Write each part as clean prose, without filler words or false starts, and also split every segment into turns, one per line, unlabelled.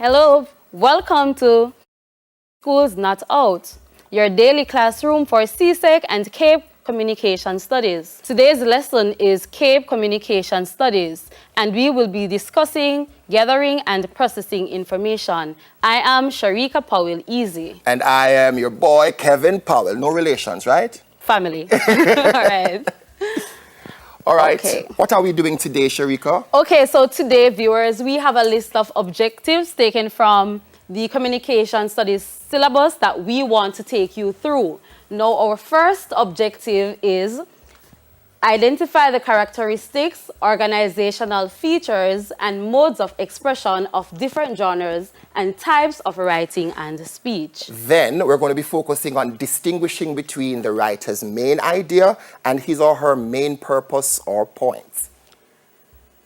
Hello, welcome to Schools Not Out, your daily classroom for CSEC and CAPE Communication Studies. Today's lesson is CAPE Communication Studies, and we will be discussing gathering and processing information. I am Sharika Powell Easy.
And I am your boy, Kevin Powell. No relations, right?
Family. All right.
All right.
Okay.
What are we doing today, Sharika?
Okay, so today, viewers, we have a list of objectives taken from the Communication Studies syllabus that we want to take you through. Now, our first objective is identify the characteristics, organizational features, and modes of expression of different genres and types of writing and speech.
Then we're going to be focusing on distinguishing between the writer's main idea and his or her main purpose or points.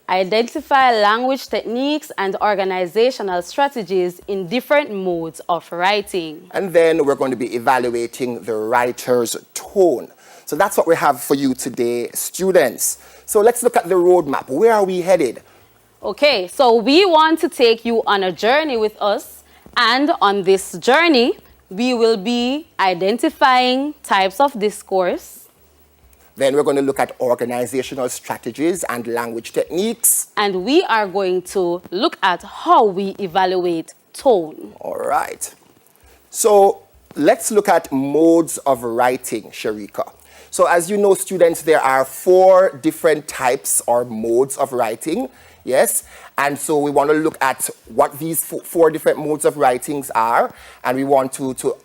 Identify language techniques and organizational strategies in different modes of writing.
And then we're going to be evaluating the writer's tone. So that's what we have for you today, students. So let's look at the roadmap. Where are we headed?
Okay, so we want to take you on a journey with us, and on this journey, we will be identifying types of discourse.
Then we're going to look at organizational strategies and language techniques.
And we are going to look at how we evaluate tone.
All right. So let's look at modes of writing, Sharika. So as you know, students, there are 4 different types or modes of writing. Yes, and so we want to look at what these 4 different modes of writings are, and we want to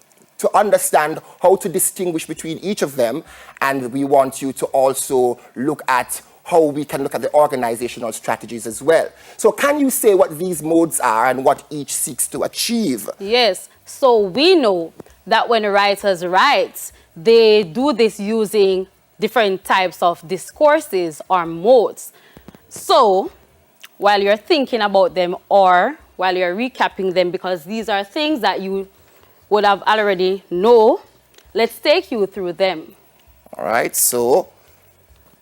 understand how to distinguish between each of them, and we want you to also look at how we can look at the organizational strategies as well. So can you say what these modes are and what each seeks to achieve?
Yes, so we know that when writers write, they do this using different types of discourses or modes. So while you're thinking about them or while you're recapping them, because these are things that you would have already know, let's take you through them.
All right, so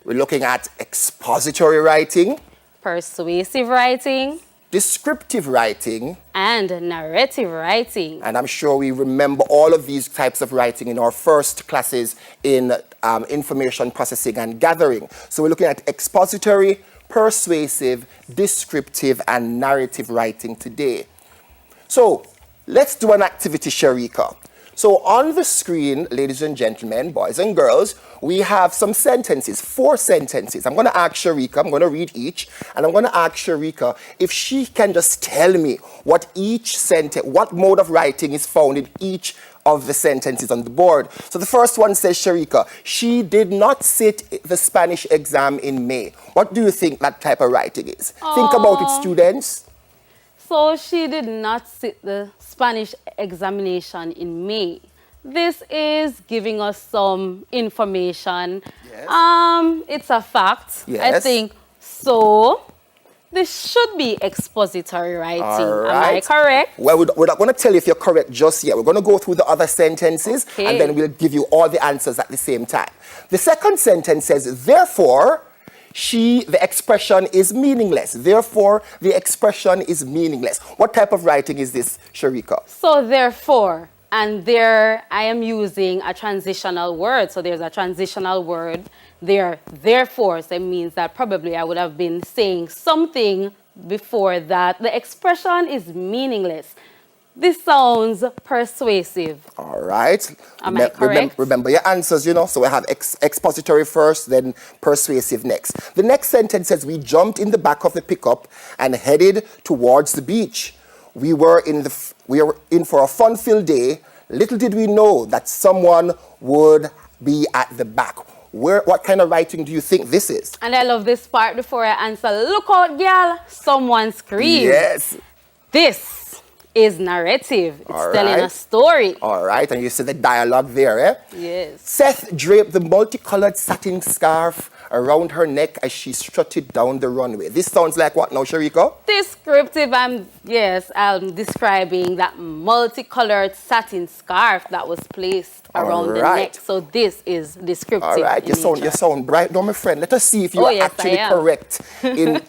we're looking at expository writing,
Persuasive writing,
descriptive writing,
and narrative writing.
and I'm sure we remember all of these types of writing in our first classes in information processing and gathering. So we're looking at expository, persuasive, descriptive, and narrative writing today. So let's do an activity, Sharika. So on the screen, ladies and gentlemen, boys and girls, we have some sentences, 4 sentences. I'm going to ask Sharika, I'm going to read each, and I'm going to ask Sharika if she can just tell me what each sentence, what mode of writing is found in each of the sentences on the board. So the first one says, Sharika, she did not sit the Spanish exam in May. What do you think that type of writing is? Think about it, students.
So she did not sit the Spanish examination in May. This is giving us some information.
Yes.
It's a fact.
Yes.
I think so. This should be expository writing.
All right.
Am I correct?
Well, we're not going to tell you if you're correct just yet. We're going to go through the other sentences,
Okay.
and then we'll give you all the answers at the same time. The second sentence says, therefore, the expression is meaningless. Therefore, the expression is meaningless. What type of writing is this, Sharika?
So therefore, and there I am using a transitional word. So there's a transitional word there. Therefore, so it means that probably I would have been saying something before that. The expression is meaningless. This sounds persuasive.
All right.
Am I correct?
Remember your answers, you know. So we have expository first, then persuasive next. The next sentence says, we jumped in the back of the pickup and headed towards the beach. We were in for a fun-filled day. Little did we know that someone would be at the back. What kind of writing do you think this is?
And I love this part before I answer. Look out, girl. Someone screamed.
Yes.
This is narrative. It's
All
telling a
right.
story.
All right, and you see the dialogue there, eh?
Yes.
Seth draped the multicolored satin scarf around her neck as she strutted down the runway. This sounds like what now, Sharika?
Descriptive, I'm describing that multicolored satin scarf that was placed around the neck. So this is descriptive.
All right, you sound bright now, my friend. Let us see if you are actually correct in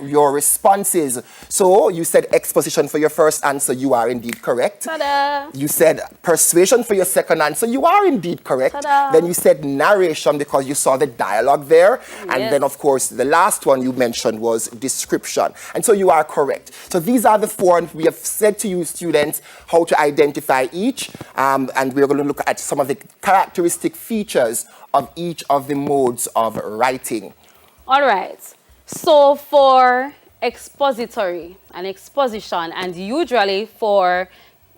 your responses. So you said exposition for your first answer, you are indeed correct.
Ta-da.
You said persuasion for your second answer, you are indeed correct.
Ta-da.
Then you said narration because you saw the dialogue there.
Yes.
And then, of course, the last one you mentioned was description. And so you are correct. So these are the four, and we have said to you, students, how to identify each. And we're going to look at some of the characteristic features of each of the modes of writing.
All right. So for expository and exposition, and usually for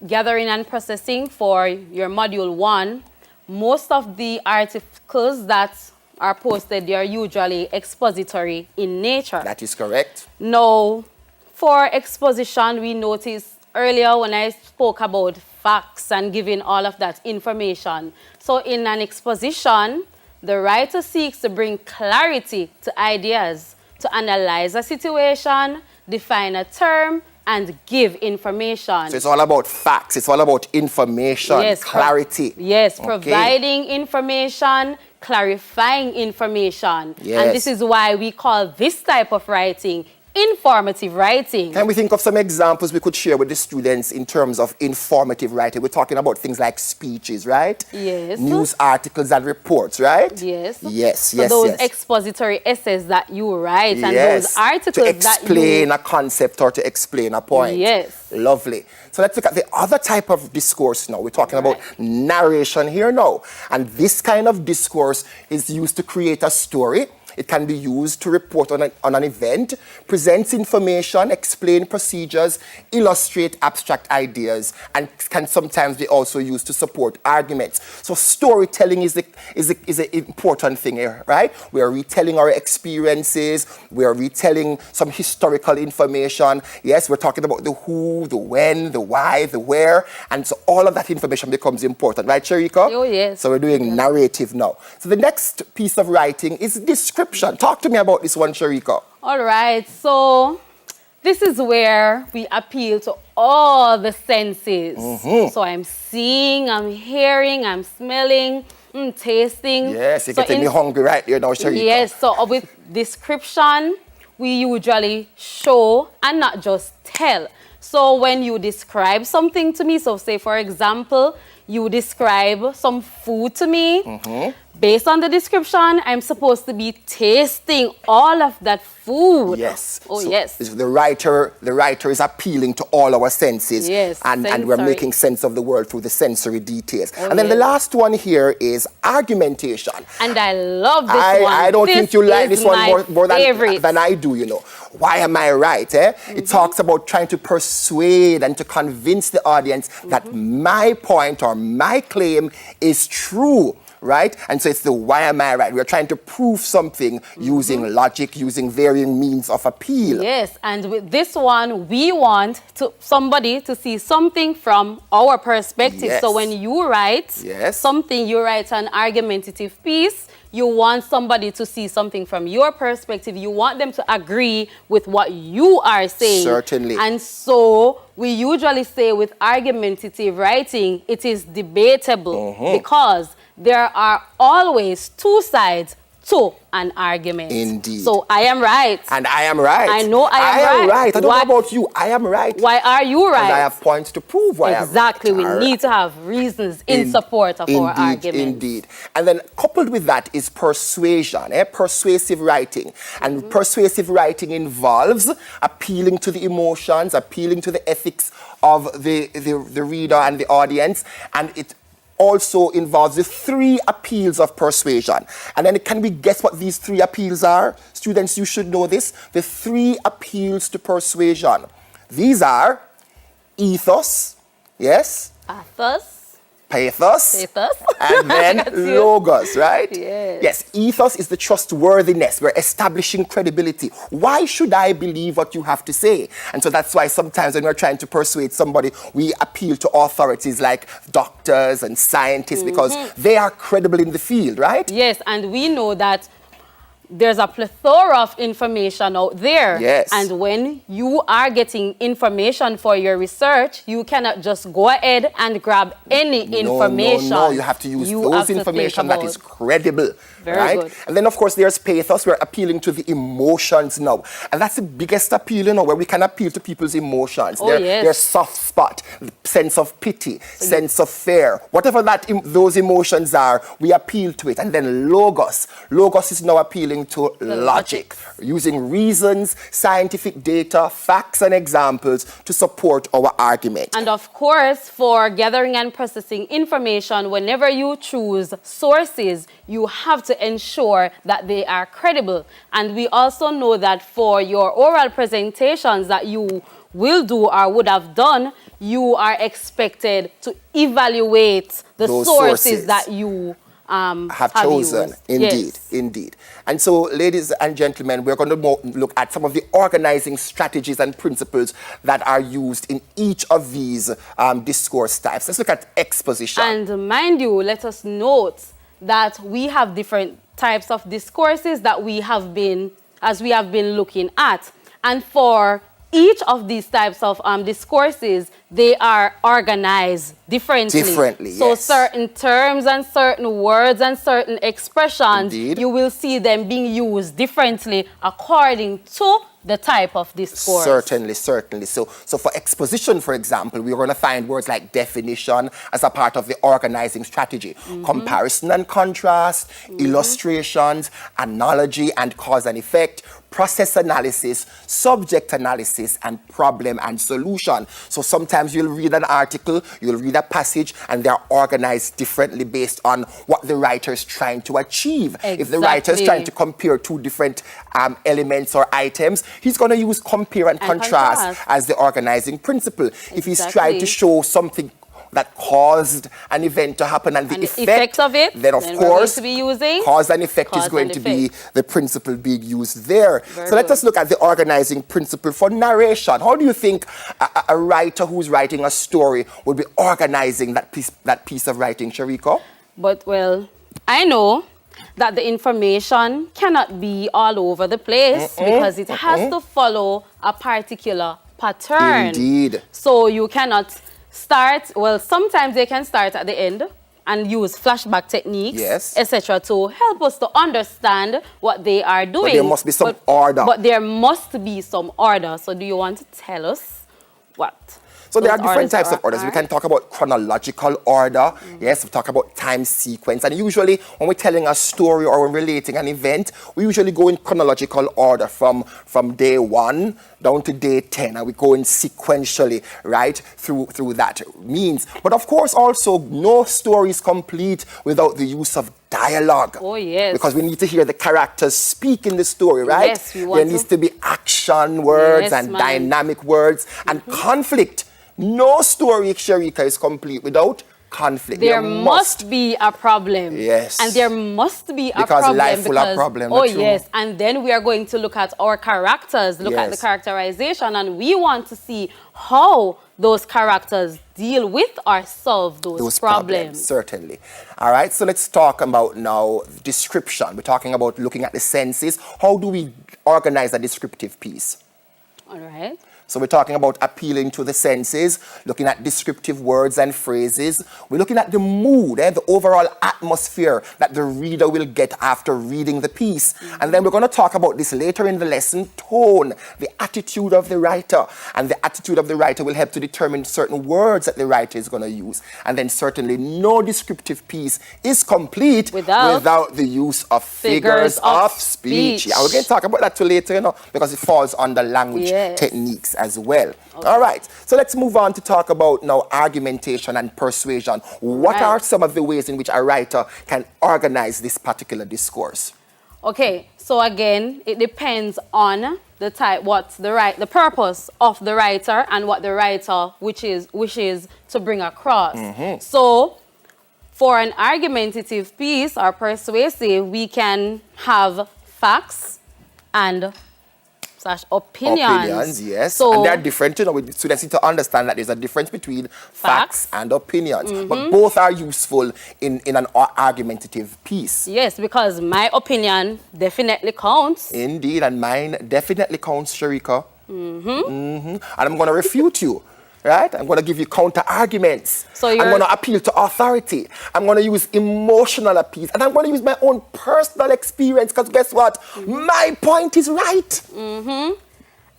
gathering and processing for your module 1, most of the articles that are posted, they are usually expository in nature.
That is correct.
Now, for exposition, we noticed earlier when I spoke about facts and giving all of that information. So in an exposition, the writer seeks to bring clarity to ideas, to analyze a situation, define a term, and give information.
So it's all about facts, it's all about information, clarity.
Providing information, clarifying information.
Yes.
And this is why we call this type of writing informative writing.
Can we think of some examples we could share with the students in terms of informative writing? We're talking about things like speeches, right?
Yes.
News articles and reports, right?
Yes.
So
those expository essays that you write and those articles
to explain a concept or to explain a point.
Yes.
Lovely. So let's look at the other type of discourse now. We're talking about narration here now. And this kind of discourse is used to create a story. It can be used to report on an event, present information, explain procedures, illustrate abstract ideas, and can sometimes be also used to support arguments. So storytelling is an important thing here, right? We are retelling our experiences. We are retelling some historical information. Yes, we're talking about the who, the when, the why, the where. And so all of that information becomes important, right, Sharika?
Oh, yes.
So we're doing narrative now. So the next piece of writing is description. Talk to me about this one, Sharika.
All right, so this is where we appeal to all the senses. So I'm seeing, I'm hearing, I'm smelling, tasting.
Yes, you're getting me hungry right there now, Sharika.
Yes, so with description, we usually show and not just tell. So when you describe something to me, so say for example, you describe some food to me, based on the description, I'm supposed to be tasting all of that food.
Yes.
Oh,
so
yes.
The writer is appealing to all our senses.
Yes,
and we're making sense of the world through the sensory details.
Oh,
and then the last one here is argumentation.
And I love this one.
I don't think you like this one more than I do, you know. Why am I right? It talks about trying to persuade and to convince the audience that my point or my claim is true. Right? And so it's the why am I right? We're trying to prove something using logic, using varying means of appeal.
Yes, and with this one, we want somebody to see something from our perspective.
Yes.
So when you write something, you write an argumentative piece, you want somebody to see something from your perspective. You want them to agree with what you are saying.
Certainly.
And so we usually say with argumentative writing, it is debatable because there are always two sides to an argument.
Indeed.
So I am right.
And I am right.
I know I am right.
I don't know about you. I am right.
Why are you right?
Because I have points to prove why
exactly.
I'm right.
We need to have reasons in support of our argument.
Indeed. And then coupled with that is persuasion, persuasive writing. And persuasive writing involves appealing to the emotions, appealing to the ethics of the reader and the audience. And it also involves the 3 appeals of persuasion. And then can we guess what these 3 appeals are? Students, you should know this. The 3 appeals to persuasion. These are ethos, yes? Pathos. And then logos, right? Yes, ethos is the trustworthiness. We're establishing credibility. Why should I believe what you have to say? And so that's why sometimes when we're trying to persuade somebody, we appeal to authorities like doctors and scientists because they are credible in the field, right?
Yes, and we know that there's a plethora of information out there.
Yes.
And when you are getting information for your research, you cannot just go ahead and grab any information.
No, you have to use those information that is credible.
Very
right?
good.
And then, of course, there's pathos. We're appealing to the emotions now. And that's the biggest appeal, you know, where we can appeal to people's emotions.
Oh, yes.
Their soft spot, sense of pity, sense of fear. Whatever those emotions are, we appeal to it. And then logos. Logos is now appealing to logic, using reasons, scientific data, facts, and examples to support our argument.
And of course, for gathering and processing information, whenever you choose sources, you have to ensure that they are credible. And we also know that for your oral presentations that you will do or would have done, you are expected to evaluate the sources that you have
chosen.
used.
Indeed,
yes.
indeed. And so, ladies and gentlemen, we're going to look at some of the organizing strategies and principles that are used in each of these discourse types. Let's look at exposition.
And mind you, let us note that we have different types of discourses that we have been looking at. And for each of these types of discourses, they are organized differently. So
yes.
certain terms and certain words and certain expressions,
Indeed.
you will see them being used differently according to the type of discourse.
Certainly. So for exposition, for example, we're going to find words like definition as a part of the organizing strategy. Comparison and contrast, illustrations, analogy and cause and effect, process analysis, subject analysis, and problem and solution. So sometimes you'll read an article, you'll read a passage, and they're organized differently based on what the writer is trying to achieve.
Exactly.
If the writer is trying to compare two different elements or items, he's going to use compare and contrast as the organizing principle.
Exactly.
If he's trying to show something that caused an event to happen and the effect
of it,
then of course
to be using
cause and effect is going to be the principle being used there. So let us look at the organizing principle for narration. How do you think a writer who's writing a story would be organizing that piece of writing, Shariko?
But well, I know that the information cannot be all over the place because it has to follow a particular pattern.
Indeed.
So you cannot start, well, sometimes they can start at the end and use flashback techniques,
yes,
etc., to help us to understand what they are doing.
But there must be some order.
But there must be some order. So do you want to tell us what?
So there are different types of orders. We can talk about chronological order. Yes, we talk about time sequence. And usually when we're telling a story or when relating an event, we usually go in chronological order from day 1 down to day 10. And we go in sequentially, right, through that means. But of course also no story is complete without the use of dialogue.
Oh, yes.
Because we need to hear the characters speak in the story, right?
Yes,
there needs to be action words and dynamic words and conflict. No story, Sharika, is complete without conflict.
There must be a problem.
Yes.
And there must be a
because
problem.
Life full of problems.
Oh, yes. And then we are going to look at our characters, look at the characterization, and we want to see how those characters deal with or solve those problems.
Certainly. All right, so let's talk about now description. We're talking about looking at the senses. How do we organize a descriptive piece?
All right.
So we're talking about appealing to the senses, looking at descriptive words and phrases. We're looking at the mood, the overall atmosphere that the reader will get after reading the piece. And then we're going to talk about this later in the lesson, tone, the attitude of the writer. And the attitude of the writer will help to determine certain words that the writer is going to use. And then certainly no descriptive piece is complete without the use of figures of speech. Yeah, we're going to talk about that too later, because it falls under language techniques as well. Okay. All right, so let's move on to talk about now argumentation and persuasion. What are some of the ways in which a writer can organize this particular discourse?
Okay, so again, it depends on the type, the purpose of the writer and what the writer wishes to bring across. So for an argumentative piece or persuasive, we can have facts and / opinions.
Yes.
So,
and they're different, you know, students need to understand that there's a difference between facts and opinions. But both are useful in an argumentative piece.
yes, because my opinion definitely counts.
Indeed, and mine definitely counts, Sharika. And I'm going to refute you. Right? I'm going to give you counter arguments.
So
I'm going to appeal to authority. I'm going to use emotional appeal. And I'm going to use my own personal experience because guess what? My point is right.
And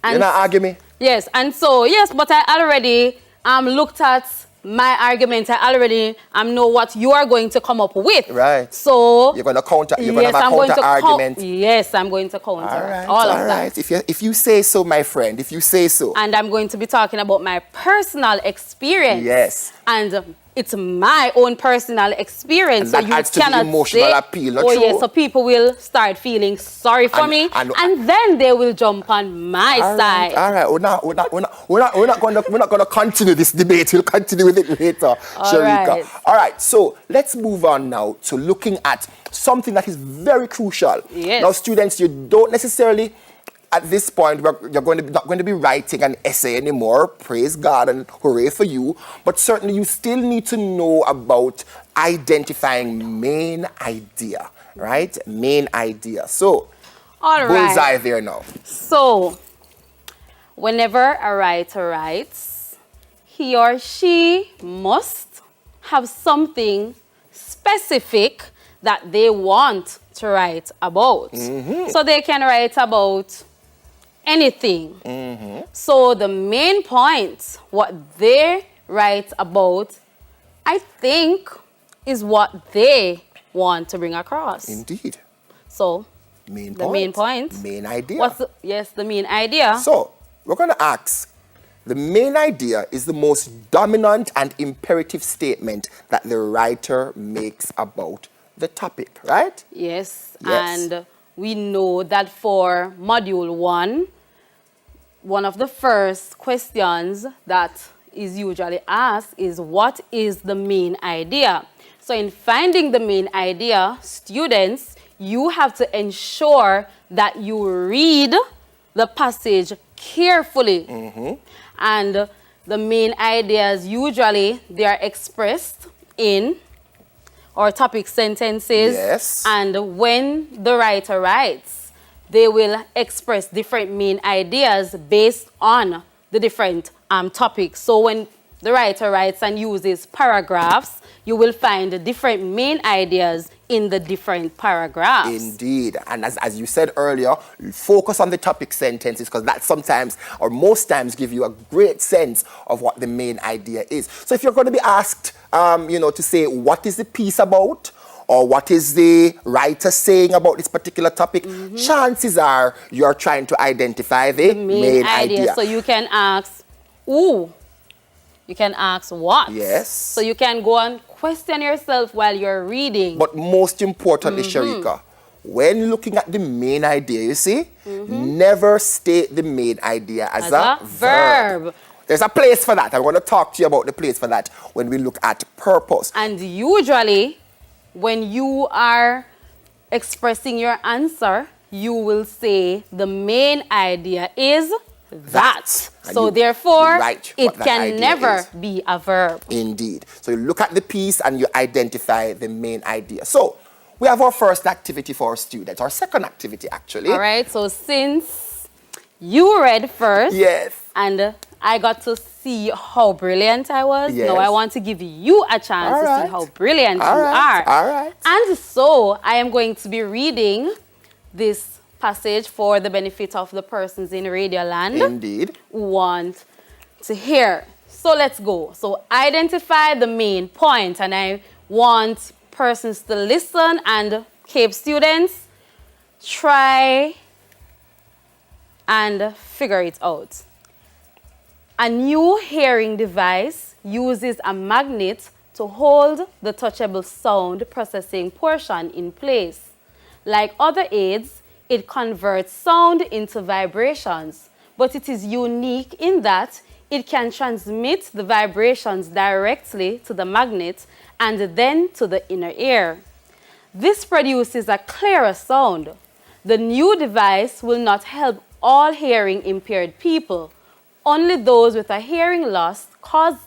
You're not arguing me?
yes, and so, yes, but I already looked at my argument. I already know what you are going to come up with.
Right.
So
You're going to counter. You're
yes,
going to have a counter argument.
Yes, I'm going to counter
All
of
right.
that.
If you say so, my friend. If you say so.
And I'm going to be talking about my personal experience.
Yes.
And it's my own personal experience.
And that
so you
adds to the
cannot
emotional
say,
appeal, not
oh
true?
yes, so people will start feeling sorry for me, and then they will jump on my side.
All right. We're not going to continue this debate. We'll continue with it later, Sharika.
Right.
All right. So let's move on now to looking at something that is very crucial.
Yes.
Now, students, you don't necessarily. At this point, you're not going to be writing an essay anymore. Praise God and hooray for you. But certainly you still need to know about identifying main idea, right? Main idea. So,
All
bullseye
right.
there now.
So, whenever a writer writes, he or she must have something specific that they want to write about. So they can write about anything. So the main point, what they write about, I think, is what they want to bring across.
Indeed.
So
Main
the main point.
Main idea.
Yes, the main idea.
So, we're going to ask, the main idea is the most dominant and imperative statement that the writer makes about the topic, right?
Yes,
Yes.
and we know that for module 1, one of the first questions that is usually asked is, what is the main idea? So in finding the main idea, students, you have to ensure that you read the passage carefully. And the main ideas, usually, they are expressed in or topic sentences.
Yes.
And when the writer writes, they will express different main ideas based on the different topics. So when the writer writes and uses paragraphs, you will find different main ideas in the different paragraphs.
Indeed. And as you said earlier, focus on the topic sentences because that sometimes or most times give you a great sense of what the main idea is. So if you're going to be asked, to say what is the piece about or what is the writer saying about this particular topic, chances are you're trying to identify the main idea.
So you can ask, who? You can ask what?
Yes.
So you can go and question yourself while you're reading.
But most importantly, Sharika, when looking at the main idea, you see, never state the main idea as a verb. There's a place for that. I'm going to talk to you about the place for that when we look at purpose.
And usually, when you are expressing your answer, you will say the main idea is that. So therefore, it can never be a verb.
Indeed. So you look at the piece and you identify the main idea. So we have our first activity for our students, our second activity actually.
All right. So since you read first,
yes,
and I got to see how brilliant I was,
yes,
now I want to give you a chance to see how brilliant you are.
All right.
And so I am going to be reading this passage for the benefit of the persons in Radio Land.
Indeed.
Who want to hear. So let's go. So identify the main point, and I want persons to listen, and Cape students, try and figure it out. A new hearing device uses a magnet to hold the touchable sound processing portion in place. Like other aids, it converts sound into vibrations, but it is unique in that it can transmit the vibrations directly to the magnet and then to the inner ear. This produces a clearer sound. The new device will not help all hearing impaired people, only those with a hearing loss caused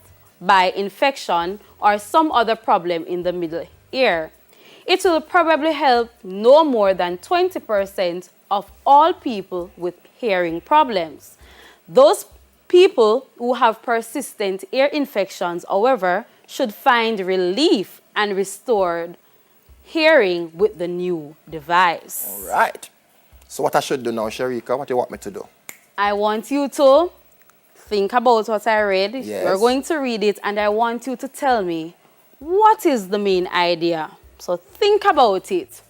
by infection or some other problem in the middle ear. It will probably help no more than 20% of all people with hearing problems. Those people who have persistent ear infections, however, should find relief and restored hearing with the new device.
All right. So what I should do now, Sharika, what do you want me to do?
I want you to think about what I read.
Yes.
We're going to read it, and I want you to tell me what is the main idea. So think about it.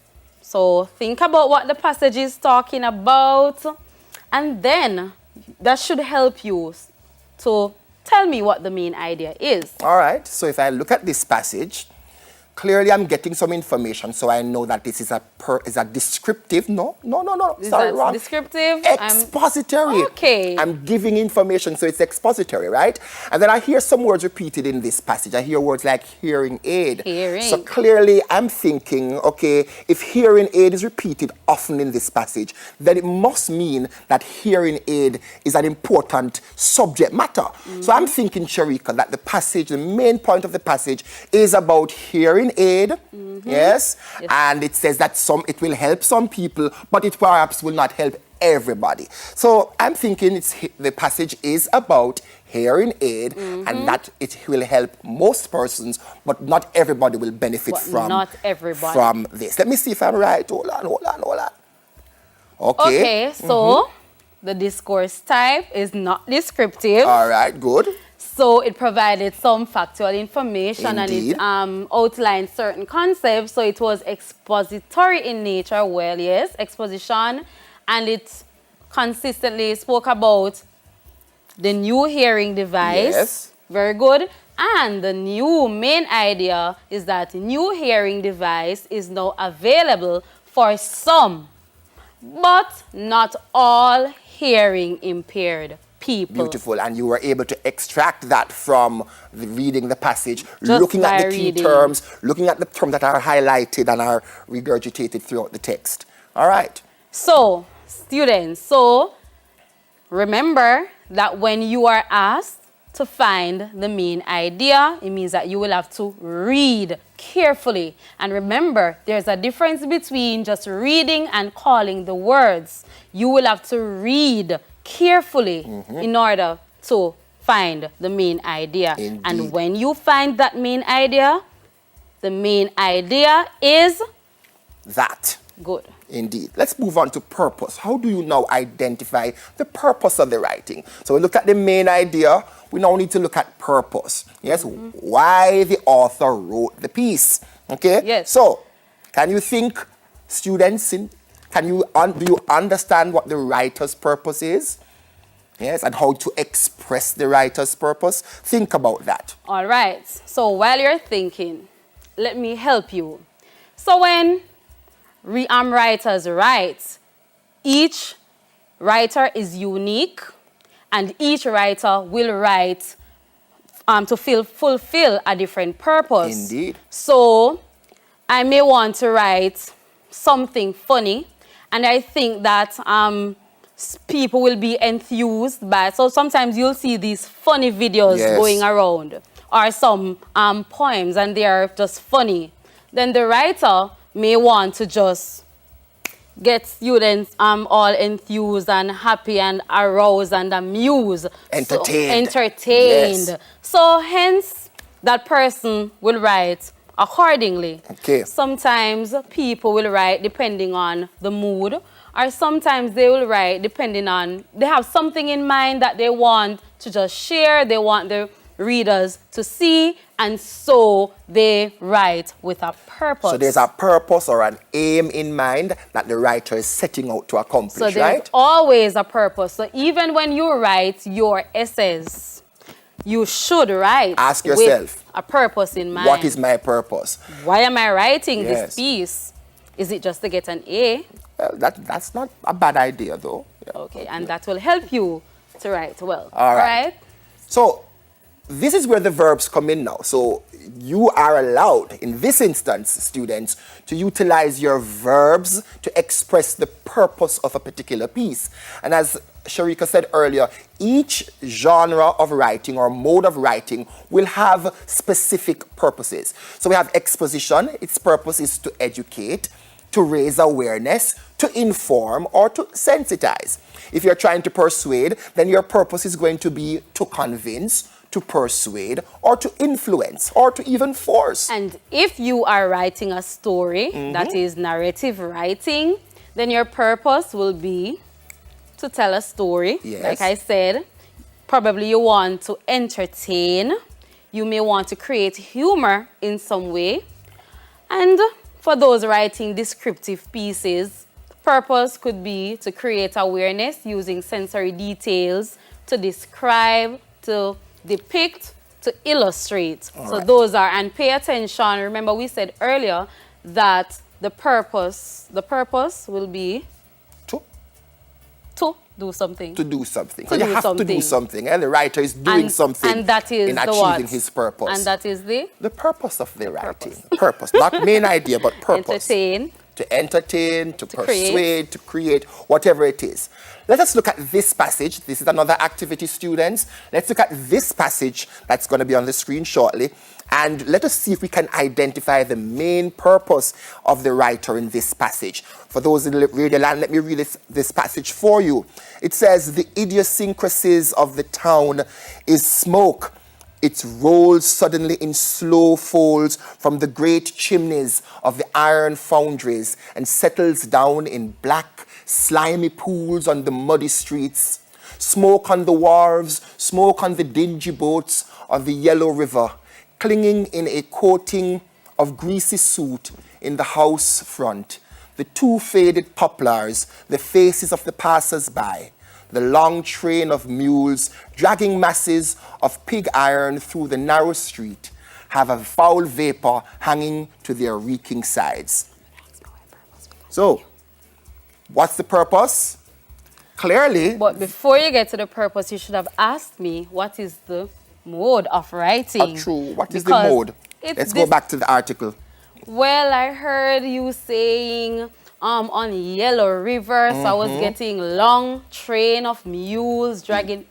So think about what the passage is talking about, and then that should help you to tell me what the main idea is.
All right. So if I look at this passage, clearly I'm getting some information, so I know that this is a descriptive. No.
Is
Sorry,
that
wrong.
descriptive?
Expository.
Okay.
I'm giving information, so it's expository, right? And then I hear some words repeated in this passage. I hear words like hearing aid.
Hearing.
So clearly I'm thinking, okay, if hearing aid is repeated often in this passage, then it must mean that hearing aid is an important subject matter. So I'm thinking, Sharika, that the main point of the passage is about hearing aid, yes, and it says that it will help some people, but it perhaps will not help everybody. So I'm thinking the passage is about hearing aid, and that it will help most persons, but not everybody will benefit from this. Let me see if I'm right. Hold on.
Okay, so the discourse type is not descriptive.
All right, good.
So it provided some factual information.
Indeed.
And it outlined certain concepts. So it was expository in nature. Well, yes, exposition. And it consistently spoke about the new hearing device.
Yes.
Very good. And the new main idea is that new hearing device is now available for some, but not all hearing impaired people.
Beautiful. And you were able to extract that from reading the passage,
Just
looking at the key
reading.
terms, looking at the terms that are highlighted and are regurgitated throughout the text. All right.
So, students, remember that when you are asked to find the main idea, it means that you will have to read carefully. And remember, there's a difference between just reading and calling the words. You will have to read carefully in order to find the main idea.
Indeed.
And when you find that main idea, the main idea is
That.
good.
Indeed. Let's move on to purpose. How do you now identify the purpose of the writing? So we looked at the main idea. We now need to look at purpose. Yes, why the author wrote the piece. Okay?
Yes.
So, can you think, students, do you understand what the writer's purpose is? Yes, and how to express the writer's purpose? Think about that.
All right. So while you're thinking, let me help you. So when writers write, each writer is unique, and each writer will write to fulfill a different purpose.
Indeed.
So I may want to write something funny, and I think that people will be enthused by it. So sometimes you'll see these funny videos going around, or some poems, and they are just funny. Then the writer may want to just get students all enthused and happy and aroused and amused.
Entertained.
Entertained. So hence, that person will write accordingly.
Okay.
Sometimes people will write depending on the mood, or sometimes they will write depending on, they have something in mind that they want to just share, they want the readers to see, and so they write with a purpose.
So there's a purpose or an aim in mind that the writer is setting out to accomplish,
So there's
right?
always a purpose. So even when you write your essays, you should write
Ask yourself,
with a purpose in mind.
what is my purpose?
Why am I writing
Yes.
this piece? Is it just to get an A?
Well, that's not a bad idea, though. Yeah.
Okay, and that will help you to write well.
All right. So, this is where the verbs come in now. So you are allowed, in this instance, students, to utilize your verbs to express the purpose of a particular piece. And as Sharika said earlier, each genre of writing or mode of writing will have specific purposes. So we have exposition. Its purpose is to educate, to raise awareness, to inform, or to sensitize. If you're trying to persuade, then your purpose is going to be to convince, to persuade, or to influence, or to even force.
And if you are writing a story, that is narrative writing, then your purpose will be to tell a story.
Yes.
Like I said, probably you want to entertain. You may want to create humor in some way. And for those writing descriptive pieces, the purpose could be to create awareness using sensory details, to describe, to depict, to illustrate. So those are, and pay attention. Remember we said earlier that the purpose will be to do something.
To do something.
To
you
do
have to do
something.
something. And the writer is doing something
and that is
in
the
achieving
what?
his purpose.
And that is
the purpose of the writing. Purpose. Not main idea, but purpose.
Entertain.
To entertain, to persuade,
create.
to create, whatever it is. Let us look at this passage. This is another activity, students. Let's look at this passage that's going to be on the screen shortly. And let us see if we can identify the main purpose of the writer in this passage. For those in the radio land, let me read this passage for you. It says, the idiosyncrasies of the town is smoke. It rolls suddenly in slow folds from the great chimneys of the iron foundries and settles down in black, slimy pools on the muddy streets. Smoke on the wharves, smoke on the dingy boats of the yellow river, clinging in a coating of greasy soot in the house front. The two faded poplars, the faces of the passers-by. The long train of mules dragging masses of pig iron through the narrow street have a foul vapor hanging to their reeking sides. So, what's the purpose? Clearly.
But before you get to the purpose, you should have asked me what is the mode of writing.
True. What is the
Because
mode? Let's go back to the article.
Well, I heard you saying on Yellow River, so I was getting long train of mules dragging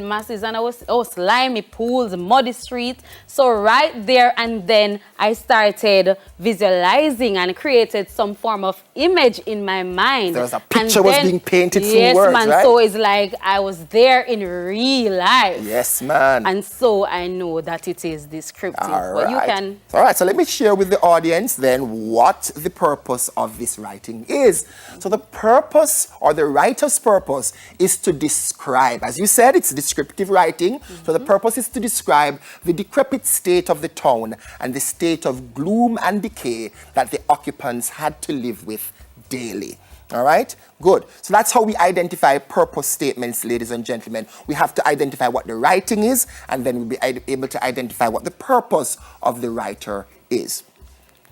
masses, and I was slimy pools, muddy streets. So right there and then I started visualizing and created some form of image in my mind.
There was a picture was being painted through words,
man,
right?
So it's like I was there in real life.
Yes, man.
And so I know that it is descriptive. But you can.
All right, so let me share with the audience then what the purpose of this writing is. So the purpose, or the writer's purpose, is to describe. As you said, it's descriptive writing. So the purpose is to describe the decrepit state of the town and the state of gloom and decay that the occupants had to live with daily. All right, good. So that's how we identify purpose statements, ladies and gentlemen. We have to identify what the writing is, and then we'll be able to identify what the purpose of the writer is.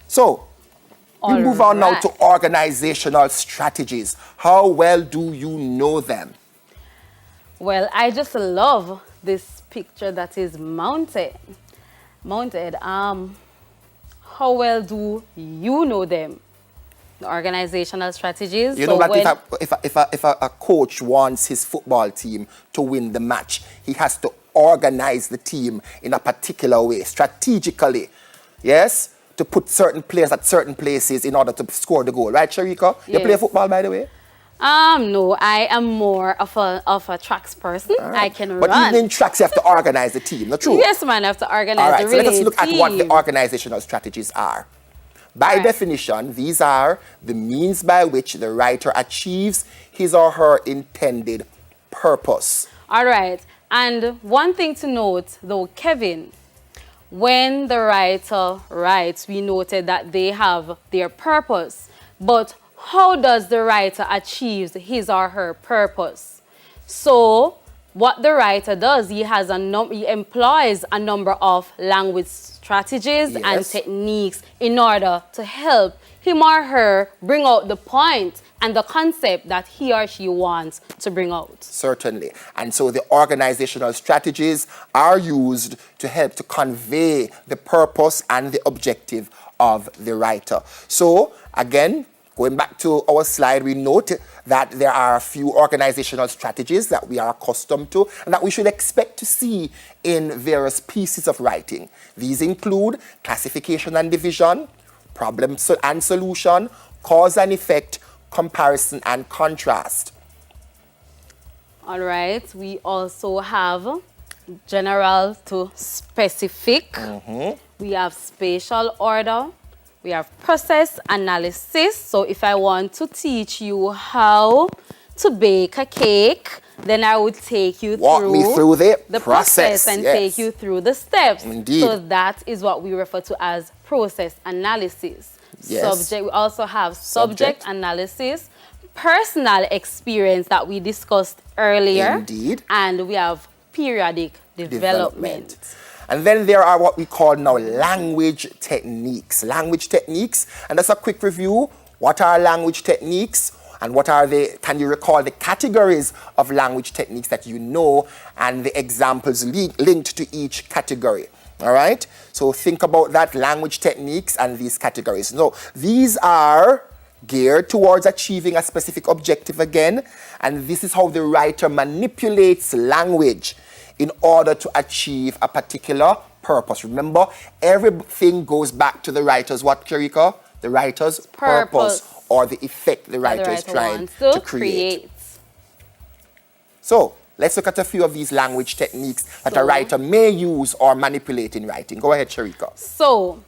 So we move on now to organizational strategies. How well do you know them?
Well, I just love this picture that is mounted. How well do you know them? The organizational strategies.
You know that if a coach wants his football team to win the match, he has to organize the team in a particular way, strategically. Yes? To put certain players at certain places in order to score the goal. Right, Sharika?
Yes.
You play football, by the way?
No, I am more of a tracks person.
Right.
I can
but
run.
even in tracks, you have to organize the team, not true?
Yes, man, I have to organize
All right,
the
so let us
relay
look at
team.
what the organizational strategies are. By definition, these are the means by which the writer achieves his or her intended purpose.
All right, and one thing to note, though, Kevin, when the writer writes, we noted that they have their purpose, but how does the writer achieve his or her purpose? So what the writer does, he employs a number of language strategies and techniques in order to help him or her bring out the point and the concept that he or she wants to bring out.
Certainly. And so the organizational strategies are used to help to convey the purpose and the objective of the writer. So, again, going back to our slide, we note that there are a few organizational strategies that we are accustomed to and that we should expect to see in various pieces of writing. These include classification and division, problem and solution, cause and effect, comparison and contrast.
All right, we also have general to specific. We have spatial order. We have process analysis. So if I want to teach you how to bake a cake, then I would take you
Walk me through the
process and take you through the steps.
Indeed.
So that is what we refer to as process analysis.
Yes.
We also have subject analysis, personal experience that we discussed earlier.
Indeed.
And we have periodic development.
And then there are what we call now language techniques. Language techniques, and that's a quick review. What are language techniques? And what are can you recall the categories of language techniques that you know and the examples linked to each category? All right? So think about that, language techniques and these categories. No, these are geared towards achieving a specific objective again, and this is how the writer manipulates language in order to achieve a particular purpose. Remember, everything goes back to the writer's what, Sharika? The writer's purpose or the effect the writer is trying to create. So, let's look at a few of these language techniques that a writer may use or manipulate in writing. Go ahead, Sharika.
So,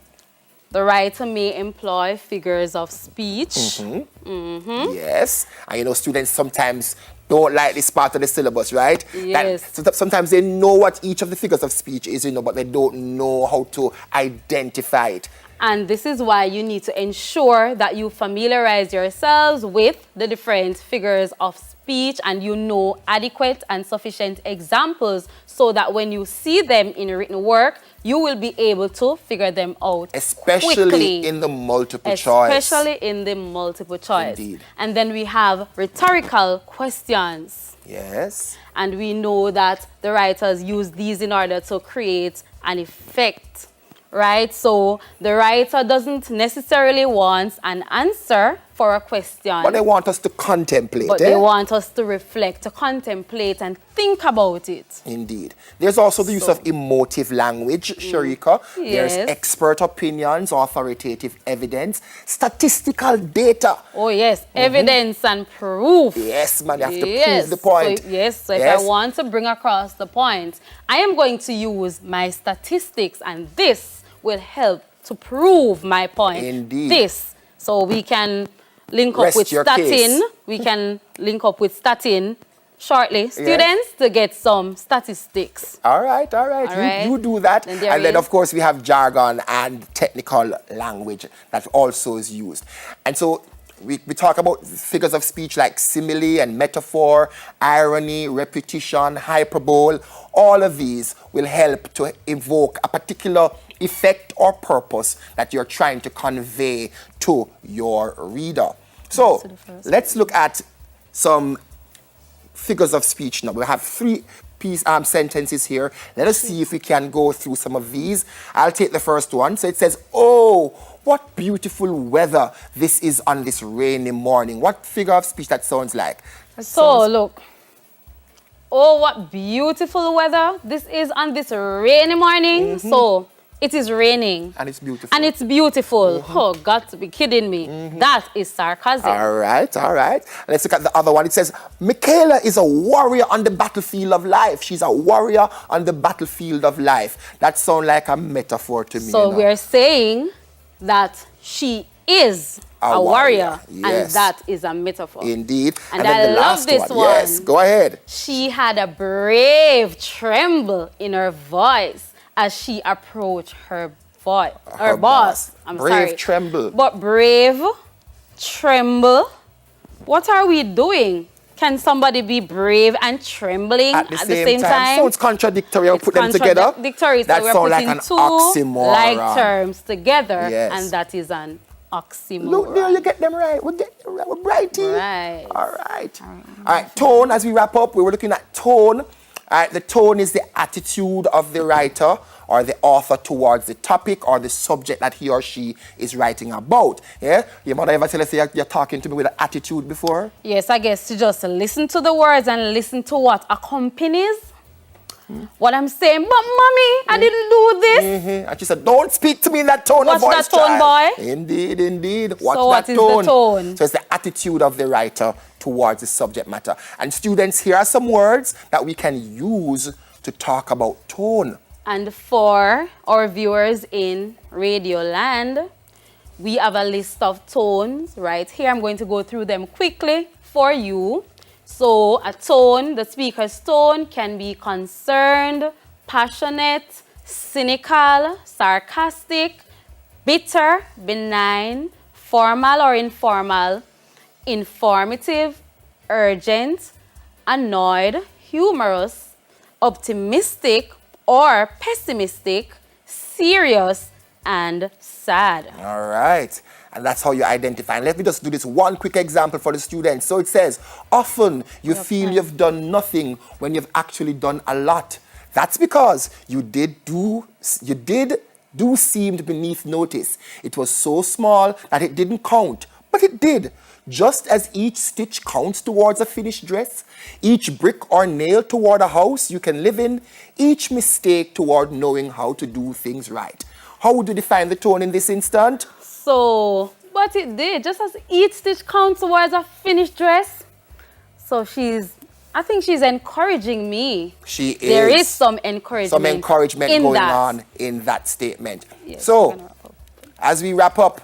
the writer may employ figures of speech.
Yes. And you know, students sometimes don't like this part of the syllabus, right?
Yes.
Sometimes they know what each of the figures of speech is, you know, but they don't know how to identify it.
And this is why you need to ensure that you familiarize yourselves with the different figures of speech and you know adequate and sufficient examples so that when you see them in written work, you will be able to figure them out
Especially
quickly.
in the multiple choice.
Especially in the multiple choice.
Indeed.
And then we have rhetorical questions.
Yes.
And we know that the writers use these in order to create an effect, right? So the writer doesn't necessarily want an answer for a question.
But they want us to contemplate.
But they want us to reflect, to contemplate and think about it.
Indeed. There's also the use of emotive language, Sharika.
Yes.
There's expert opinions, authoritative evidence, statistical data.
Oh, yes. Evidence and proof.
Yes, man, you have to prove the point.
So if I want to bring across the point, I am going to use my statistics and this will help to prove my point.
Indeed.
So we can link up with statin. We can link up with statin shortly, students, to get some statistics.
All right. You do that. And then, of course, we have jargon and technical language that also is used. And so we talk about figures of speech like simile and metaphor, irony, repetition, hyperbole. All of these will help to evoke a particular effect or purpose that you're trying to convey to your reader. So let's look at some figures of speech now. We have three sentences here. Let us see if we can go through some of these. I'll take the first one. So it says, "Oh, what beautiful weather this is on this rainy morning." What figure of speech that sounds like?
Look. Oh, what beautiful weather this is on this rainy morning. So it is raining.
And it's beautiful.
And it's beautiful. Oh, got to be kidding me. That is sarcasm.
All right. Let's look at the other one. It says, "Michaela is a warrior on the battlefield of life." She's a warrior on the battlefield of life. That sounds like a metaphor to me.
So we're saying that she is a warrior.
Yes.
And that is a metaphor.
Indeed.
And
then
I
the
love
last
this one.
Yes, go ahead.
She had a brave tremble in her voice as she approached her boss. I'm sorry.
Brave tremble.
But brave, tremble. What are we doing? Can somebody be brave and trembling
at the same time? Sounds contradictory. I'll put them together.
Contradictory.
That
so we're
sounds like
putting
an
two
oxymoron.
like terms together,
Yes.
and that is an Oxymoron.
Look there, you get them right. We get them right. We're brighty.
Right.
All right. All right. Tone, as we wrap up, we were looking at tone. All right. The tone is the attitude of the writer or the author towards the topic or the subject that he or she is writing about. Yeah? Your mother ever tell us you're talking to me with an attitude before?
Yes, I guess to just listen to the words and listen to what accompanies what I'm saying. But mommy, I didn't do this.
And she said, don't speak to me in that tone of voice,
What's that tone,
child.
boy?
Indeed, indeed.
So what is the tone?
So it's the attitude of the writer towards the subject matter. And students, here are some words that we can use to talk about tone.
And for our viewers in Radio Land, we have a list of tones right here. I'm going to go through them quickly for you. So a tone, the speaker's tone can be concerned, passionate, cynical, sarcastic, bitter, benign, formal or informal, informative, urgent, annoyed, humorous, optimistic or pessimistic, serious, and sad.
All right. And that's how you identify. And let me just do this one quick example for the students. So it says, often you feel you've done nothing when you've actually done a lot. That's because you did seemed beneath notice. It was so small that it didn't count, but it did. Just as each stitch counts towards a finished dress, each brick or nail toward a house you can live in, each mistake toward knowing how to do things right. How would you define the tone in this instant?
So, but it did, just as each stitch counts towards a finished dress. So I think she's encouraging me.
She is.
There is some encouragement
going on in that statement.
Yes,
so, as we wrap up,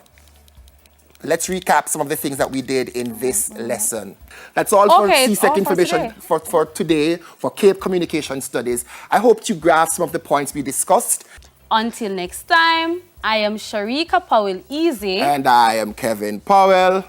let's recap some of the things that we did in this lesson. That's all for CSEC information for today, for Cape Communication Studies. I hope you grasped some of the points we discussed.
Until next time, I am Sharika Powell Easy.
And I am Kevin Powell.